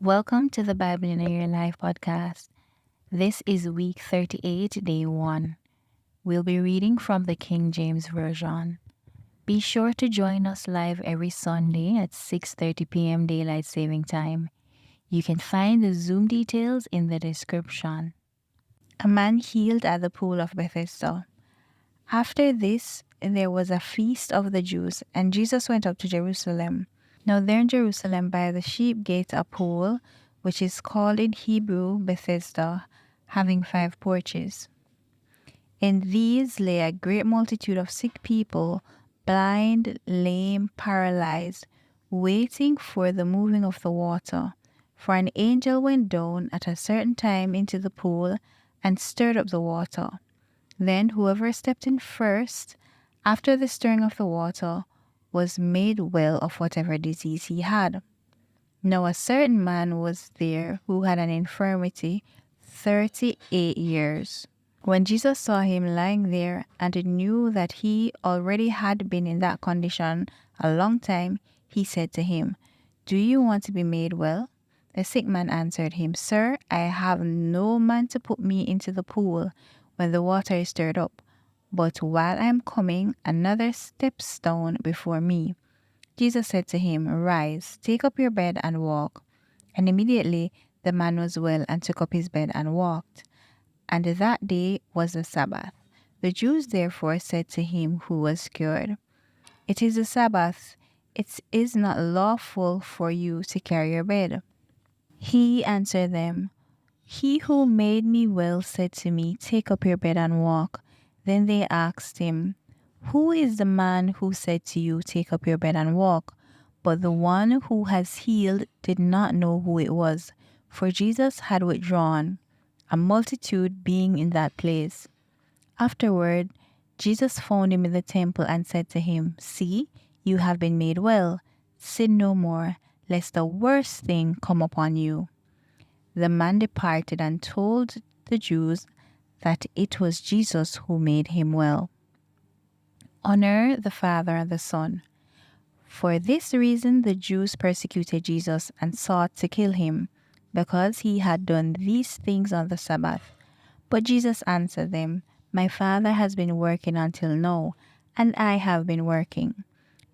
Welcome to the Bible in Your Life podcast. This is week 38, day 1. We'll be reading from the King James Version. Be sure to join us live every Sunday at 6:30 p.m. Daylight Saving Time. You can find the Zoom details in the description. A man healed at the pool of Bethesda. After this, there was a feast of the Jews, and Jesus went up to Jerusalem. Now there in Jerusalem by the sheep gate a pool, which is called in Hebrew Bethesda, having 5 porches. In these lay a great multitude of sick people, blind, lame, paralyzed, waiting for the moving of the water. For an angel went down at a certain time into the pool and stirred up the water. Then whoever stepped in first, after the stirring of the water, was made well of whatever disease he had. Now a certain man was there who had an infirmity 38 years. When Jesus saw him lying there and knew that he already had been in that condition a long time, he said to him, "Do you want to be made well?" The sick man answered him, "Sir, I have no man to put me into the pool when the water is stirred up. But while I am coming, another steps down before me." Jesus said to him, "Rise, take up your bed and walk." And immediately the man was well and took up his bed and walked. And that day was the Sabbath. The Jews therefore said to him who was cured, "It is the Sabbath. It is not lawful for you to carry your bed." He answered them, "He who made me well said to me, 'Take up your bed and walk.'" Then they asked him, "Who is the man who said to you, 'Take up your bed and walk'?" But the one who has healed did not know who it was, for Jesus had withdrawn, a multitude being in that place. Afterward, Jesus found him in the temple and said to him, "See, you have been made well. Sin no more, lest the worst thing come upon you." The man departed and told the Jews that it was Jesus who made him well. Honor the Father and the Son. For this reason the Jews persecuted Jesus and sought to kill him, because he had done these things on the Sabbath. But Jesus answered them, "My Father has been working until now, and I have been working."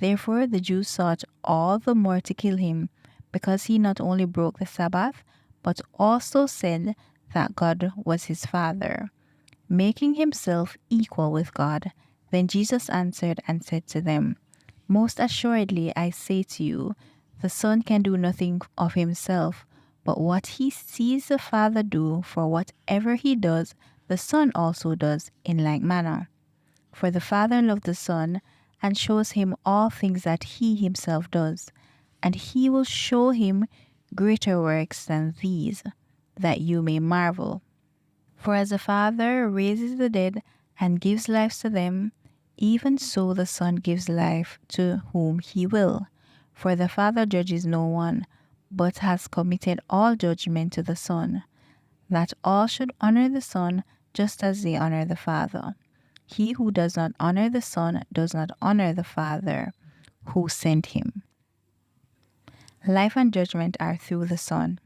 Therefore the Jews sought all the more to kill him, because he not only broke the Sabbath, but also said that God was his Father, making himself equal with God. Then Jesus answered and said to them, "Most assuredly I say to you, the Son can do nothing of himself, but what he sees the Father do, for whatever he does, the Son also does in like manner. For the Father loved the Son, and shows him all things that he himself does, and he will show him greater works than these, that you may marvel. For as the Father raises the dead and gives life to them, even so the Son gives life to whom he will. For the Father judges no one, but has committed all judgment to the Son, that all should honor the Son just as they honor the Father. He who does not honor the Son does not honor the Father who sent him. Life and judgment are through the Son.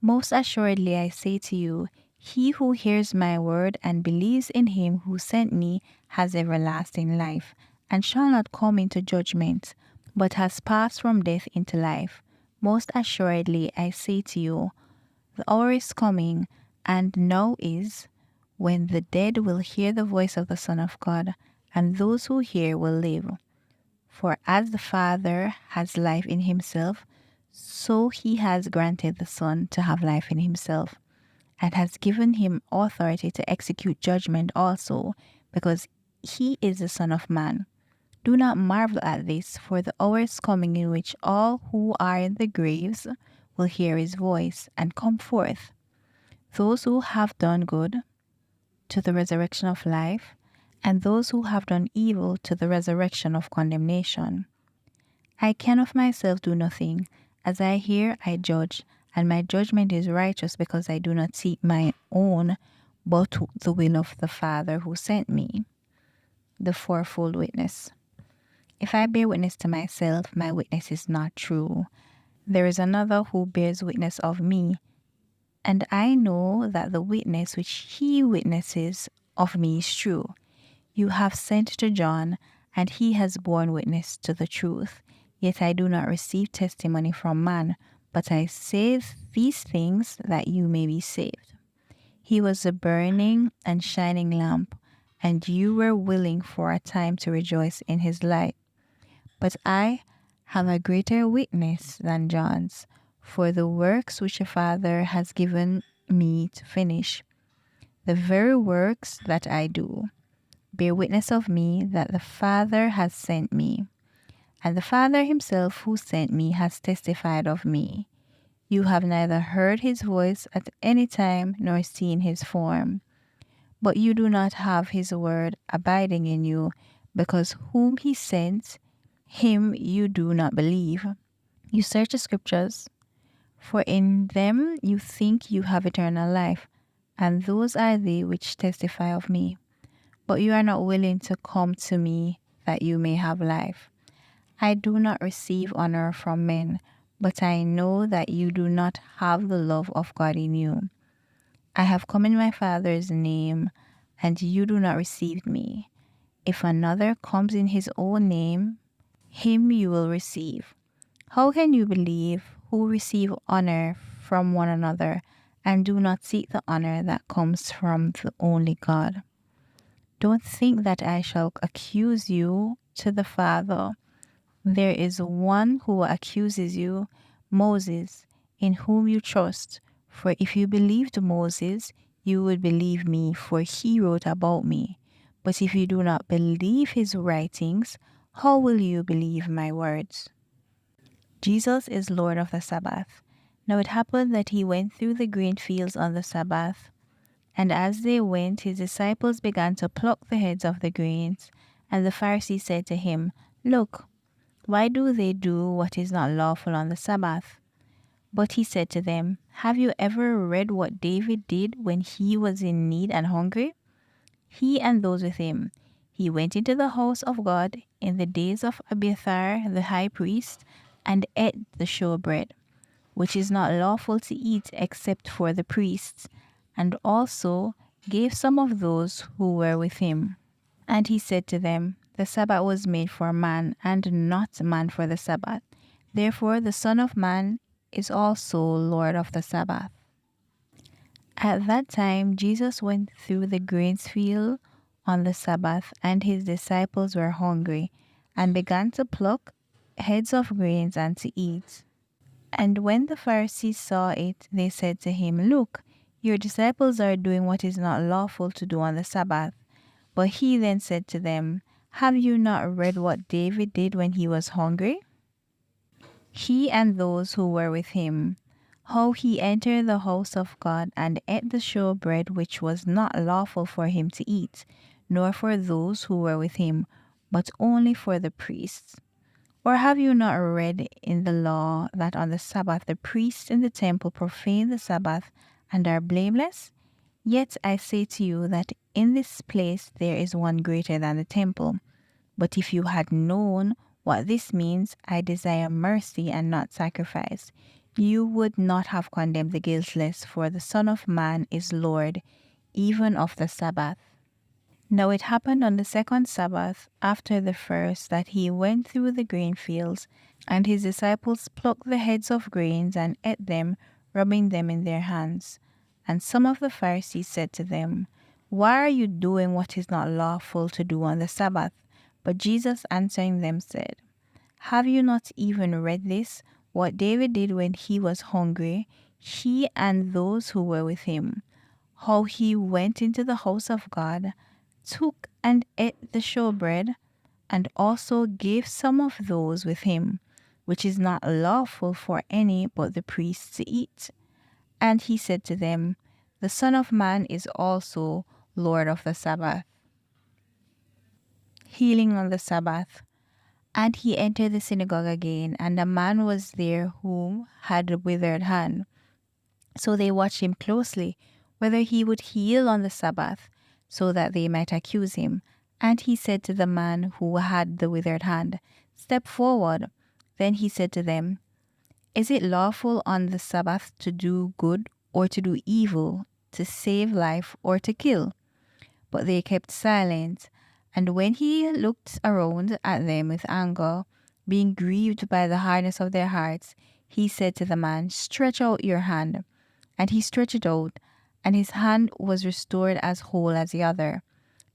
Most assuredly I say to you, he who hears my word and believes in him who sent me has everlasting life, and shall not come into judgment, but has passed from death into life. Most assuredly I say to you, the hour is coming, and now is, when the dead will hear the voice of the Son of God, and those who hear will live. For as the Father has life in himself, so he has granted the Son to have life in himself, and has given him authority to execute judgment also, because he is the Son of Man. Do not marvel at this, for the hour is coming in which all who are in the graves will hear his voice and come forth, those who have done good to the resurrection of life, and those who have done evil to the resurrection of condemnation. I can of myself do nothing. As I hear, I judge, and my judgment is righteous, because I do not seek my own, but the will of the Father who sent me. The fourfold witness. If I bear witness to myself, my witness is not true. there is another who bears witness of me, and I know that the witness which he witnesses of me is true. You have sent to John, and he has borne witness to the truth. Yet I do not receive testimony from man, but I say these things that you may be saved. He was a burning and shining lamp, and you were willing for a time to rejoice in his light. But I have a greater witness than John's, for the works which the Father has given me to finish, the very works that I do, bear witness of me that the Father has sent me. And the Father himself who sent me has testified of me. You have neither heard his voice at any time nor seen his form. But you do not have his word abiding in you, because whom he sent, him you do not believe. You search the scriptures, for in them you think you have eternal life, and those are they which testify of me. But you are not willing to come to me that you may have life. I do not receive honor from men, but I know that you do not have the love of God in you. I have come in my Father's name, and you do not receive me. If another comes in his own name, him you will receive. How can you believe who receive honor from one another and do not seek the honor that comes from the only God? Don't think that I shall accuse you to the Father. There is one who accuses you, Moses, in whom you trust. For if you believed Moses, you would believe me, for he wrote about me. But if you do not believe his writings, how will you believe my words? Jesus is Lord of the Sabbath. Now it happened that he went through the grain fields on the Sabbath. And as they went, his disciples began to pluck the heads of the grains. And the Pharisees said to him, Look, why do they do what is not lawful on the Sabbath? But he said to them, Have you ever read what David did when he was in need and hungry? He and those with him. He went into the house of God in the days of Abiathar the high priest, and ate the showbread, which is not lawful to eat except for the priests, and also gave some of those who were with him. And he said to them, The Sabbath was made for man, and not man for the Sabbath. Therefore the Son of Man is also Lord of the Sabbath. At that time Jesus went through the grain field on the Sabbath, and his disciples were hungry, and began to pluck heads of grains and to eat. And when the Pharisees saw it, they said to him, Look, your disciples are doing what is not lawful to do on the Sabbath. But he then said to them, Have you not read what David did when he was hungry? He and those who were with him, how he entered the house of God and ate the showbread which was not lawful for him to eat, nor for those who were with him, but only for the priests. Or have you not read in the law that on the Sabbath the priests in the temple profane the Sabbath and are blameless? Yet I say to you that in this place there is one greater than the temple. But if you had known what this means, I desire mercy and not sacrifice, you would not have condemned the guiltless, for the Son of Man is Lord, even of the Sabbath. Now it happened on the second Sabbath after the first that he went through the grain fields, and his disciples plucked the heads of grains and ate them, rubbing them in their hands. And some of the Pharisees said to them, Why are you doing what is not lawful to do on the Sabbath? But Jesus answering them said, Have you not even read this, what David did when he was hungry, he and those who were with him, how he went into the house of God, took and ate the showbread, and also gave some of those with him, which is not lawful for any but the priests to eat? And he said to them, The Son of Man is also Lord of the Sabbath. Healing on the Sabbath. And he entered the synagogue again, and a man was there whom had a withered hand. So they watched him closely, whether he would heal on the Sabbath, so that they might accuse him. And he said to the man who had the withered hand, Step forward. Then he said to them, Is it lawful on the Sabbath to do good or to do evil, to save life or to kill?" But they kept silent. And when he looked around at them with anger, being grieved by the hardness of their hearts, he said to the man, "Stretch out your hand." And he stretched it out, and his hand was restored as whole as the other.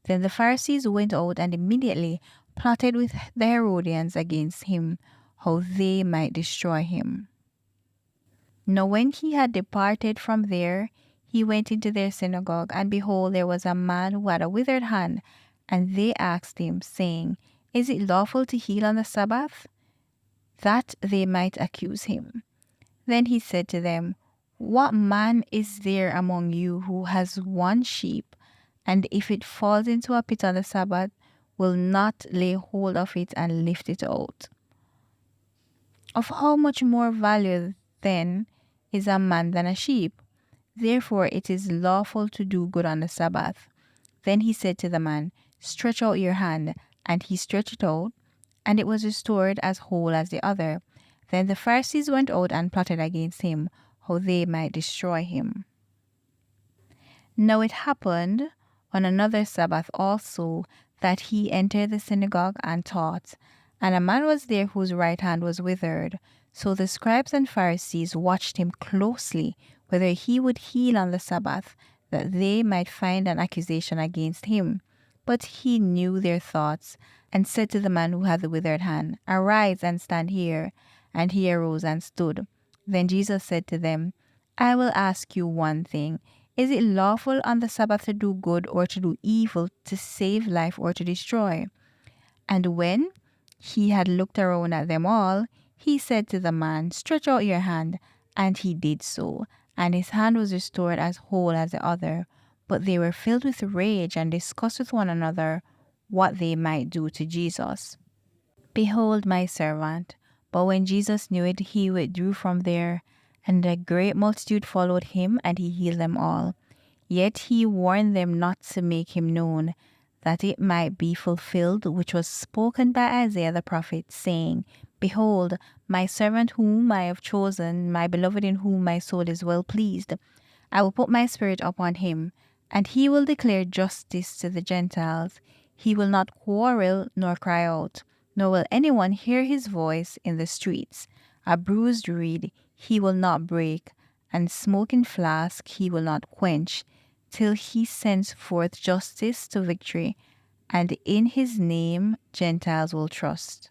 Then the Pharisees went out and immediately plotted with the Herodians against him, how they might destroy him. Now when he had departed from there, he went into their synagogue, and behold, there was a man who had a withered hand. And they asked him, saying, "Is it lawful to heal on the Sabbath?" that they might accuse him. Then he said to them, "What man is there among you who has one sheep, and if it falls into a pit on the Sabbath, will not lay hold of it and lift it out? Of how much more value, then, is a man than a sheep? Therefore it is lawful to do good on the Sabbath." Then he said to the man, "Stretch out your hand." And he stretched it out, and it was restored as whole as the other. Then the Pharisees went out and plotted against him, how they might destroy him. Now it happened on another Sabbath also that he entered the synagogue and taught. And a man was there whose right hand was withered. So the scribes and Pharisees watched him closely, whether he would heal on the Sabbath, that they might find an accusation against him. But he knew their thoughts, and said to the man who had the withered hand, "Arise and stand here." And he arose and stood. Then Jesus said to them, "I will ask you one thing. Is it lawful on the Sabbath to do good or to do evil, to save life or to destroy?" And when he had looked around at them all, he said to the man, "Stretch out your hand." And he did so, and his hand was restored as whole as the other. But they were filled with rage and discussed with one another what they might do to Jesus. "Behold my servant." But when Jesus knew it, he withdrew from there, and a great multitude followed him, and he healed them all. Yet he warned them not to make him known, that it might be fulfilled which was spoken by Isaiah the prophet, saying, "Behold, my servant whom I have chosen, my beloved in whom my soul is well pleased. I will put my spirit upon him, and he will declare justice to the Gentiles. He will not quarrel nor cry out, nor will anyone hear his voice in the streets. A bruised reed he will not break, and smoking flask he will not quench, till he sends forth justice to victory, and in his name Gentiles will trust."